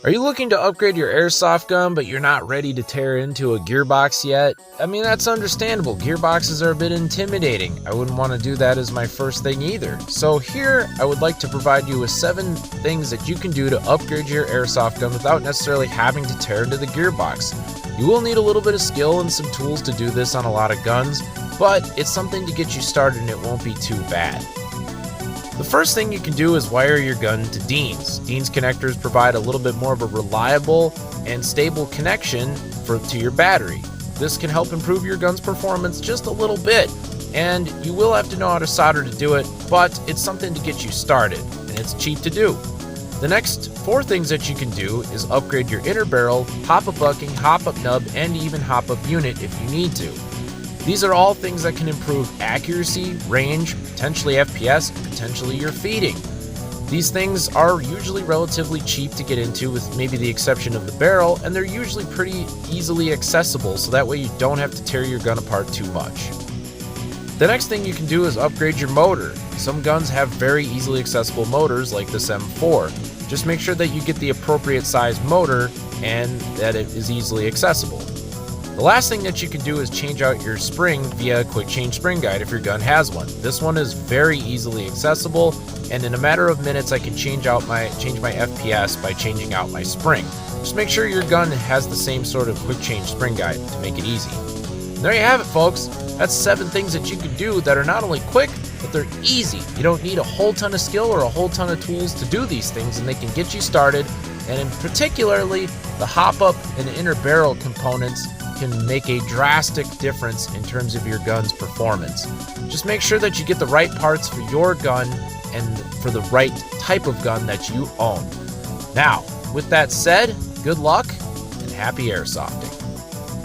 Are you looking to upgrade your airsoft gun, but you're not ready to tear into a gearbox yet? I mean, that's understandable. Gearboxes are a bit intimidating. I wouldn't want to do that as my first thing either. So here, I would like to provide you with 7 things that you can do to upgrade your airsoft gun without necessarily having to tear into the gearbox. You will need a little bit of skill and some tools to do this on a lot of guns, but it's something to get you started and it won't be too bad. The first thing you can do is wire your gun to Deans. Deans connectors provide a little bit more of a reliable and stable connection to your battery. This can help improve your gun's performance just a little bit, and you will have to know how to solder to do it, but it's something to get you started, and it's cheap to do. The next 4 things that you can do is upgrade your inner barrel, hop-up bucking, hop-up nub, and even hop-up unit if you need to. These are all things that can improve accuracy, range, potentially FPS, and potentially your feeding. These things are usually relatively cheap to get into, with maybe the exception of the barrel, and they're usually pretty easily accessible, so that way you don't have to tear your gun apart too much. The next thing you can do is upgrade your motor. Some guns have very easily accessible motors like this M4. Just make sure that you get the appropriate size motor and that it is easily accessible. The last thing that you can do is change out your spring via a quick change spring guide if your gun has one. This one is very easily accessible, and in a matter of minutes I can change my FPS by changing out my spring. Just make sure your gun has the same sort of quick change spring guide to make it easy. And there you have it, folks. That's 7 things that you can do that are not only quick, but they're easy. You don't need a whole ton of skill or a whole ton of tools to do these things, and they can get you started. And in particularly, the hop-up and inner barrel components can make a drastic difference in terms of your gun's performance. Just make sure that you get the right parts for your gun and for the right type of gun that you own. Now, with that said, good luck and happy airsofting.